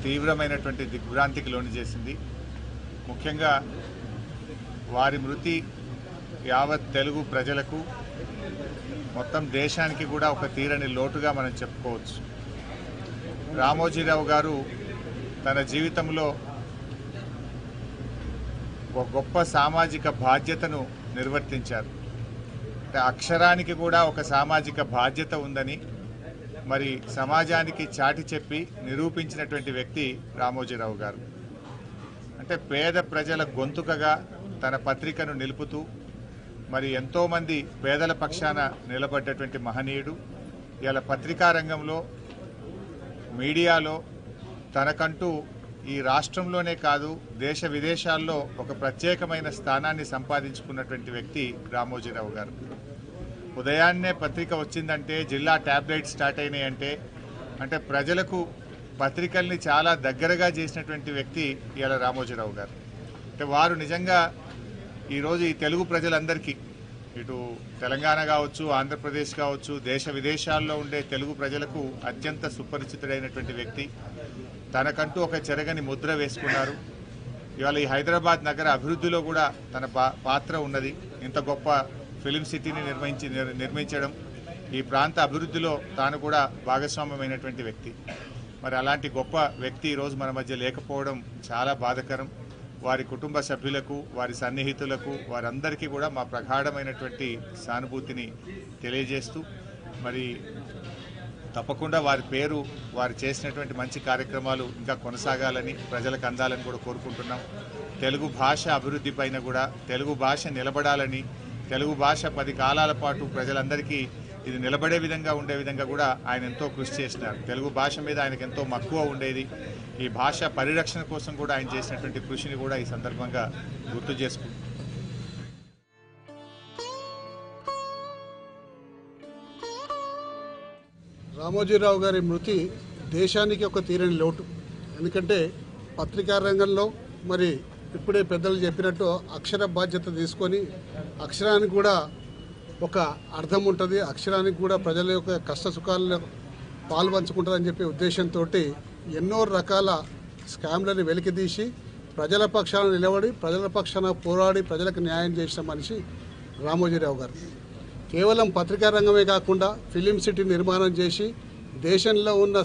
తీవ్రమైనటువంటి దిగ్భ్రాంతికి లోను చేసింది. ముఖ్యంగా వారి మృతి యావత్ తెలుగు ప్రజలకు మొత్తం దేశానికి కూడా ఒక తీరని లోటుగా మనం చెప్పుకోవచ్చు. రామోజీరావు గారు తన జీవితంలో ఒక గొప్ప సామాజిక బాధ్యతను నిర్వర్తించారు. అంటే అక్షరానికి కూడా ఒక సామాజిక బాధ్యత ఉందని మరి సమాజానికి చాటి చెప్పి నిరూపించినటువంటి వ్యక్తి రామోజీరావు గారు. అంటే పేద ప్రజల గొంతుకగా తన పత్రికను నిలుపుతూ మరి ఎంతోమంది పేదల పక్షాన నిలబడ్డటువంటి మహనీయుడు. ఇలా పత్రికా రంగంలో మీడియాలో తనకంటూ ఈ రాష్ట్రంలోనే కాదు దేశ విదేశాల్లో ఒక ప్రత్యేకమైన స్థానాన్ని సంపాదించుకున్నటువంటి వ్యక్తి రామోజీరావు గారు. ఉదయాన్నే పత్రిక వచ్చిందంటే జిల్లా ట్యాబ్లెట్ స్టార్ట్ అయినాయంటే అంటే ప్రజలకు పత్రికల్ని చాలా దగ్గరగా చేసినటువంటి వ్యక్తి ఇలా రామోజీరావు గారు. అంటే వారు నిజంగా ఈరోజు ఈ తెలుగు ప్రజలందరికీ ఇటు తెలంగాణ కావచ్చు, ఆంధ్రప్రదేశ్ కావచ్చు, దేశ విదేశాల్లో ఉండే తెలుగు ప్రజలకు అత్యంత సుపరిచితుడైనటువంటి వ్యక్తి. తనకంటూ ఒక చెరగని ముద్ర వేసుకున్నారు. ఇవాళ ఈ హైదరాబాద్ నగర అభివృద్ధిలో కూడా తన పాత్ర ఉన్నది. ఇంత గొప్ప ఫిలిం సిటీని నిర్మించడం, ఈ ప్రాంత అభివృద్ధిలో తాను కూడా భాగస్వామ్యమైనటువంటి వ్యక్తి. మరి అలాంటి గొప్ప వ్యక్తి ఈరోజు మన మధ్య లేకపోవడం చాలా బాధాకరం. వారి కుటుంబ సభ్యులకు, వారి సన్నిహితులకు, వారందరికీ కూడా మా ప్రగాఢమైనటువంటి సానుభూతిని తెలియజేస్తూ మరి తప్పకుండా వారి పేరు, వారు చేసినటువంటి మంచి కార్యక్రమాలు ఇంకా కొనసాగాలని, ప్రజలకు అందాలని కూడా కోరుకుంటున్నాం. తెలుగు భాష అభివృద్ధి పైన కూడా తెలుగు భాష నిలబడాలని, తెలుగు భాష 10 కాలాల పాటు ప్రజలందరికీ ఇది నిలబడే విధంగా ఉండే విధంగా కూడా ఆయన ఎంతో కృషి చేసినారు. తెలుగు భాష మీద ఆయనకు ఎంతో మక్కువ ఉండేది. ఈ భాష పరిరక్షణ కోసం కూడా ఆయన చేసినటువంటి కృషిని కూడా ఈ సందర్భంగా గుర్తు చేసుకుంటాం. రామోజీరావు గారి మృతి దేశానికి ఒక తీరని లోటు. ఎందుకంటే పత్రికా రంగంలో మరి ఇప్పుడే పెద్దలు చెప్పినట్టు అక్షర బాధ్యత తీసుకొని అక్షరానికి కూడా ఒక అర్థం ఉంటుంది, అక్షరానికి కూడా ప్రజల యొక్క కష్ట సుఖాల్లో పాల్పంచుకుంటారని చెప్పే ఉద్దేశంతో ఎన్నో రకాల స్కామ్లను వెలికితీసి ప్రజల పక్షాన నిలబడి ప్రజల పక్షాన పోరాడి ప్రజలకు న్యాయం చేసిన మనిషి రామోజీరావు గారు. కేవలం పత్రికా రంగమే కాకుండా ఫిలిం సిటీ నిర్మాణం చేసి దేశంలో ఉన్న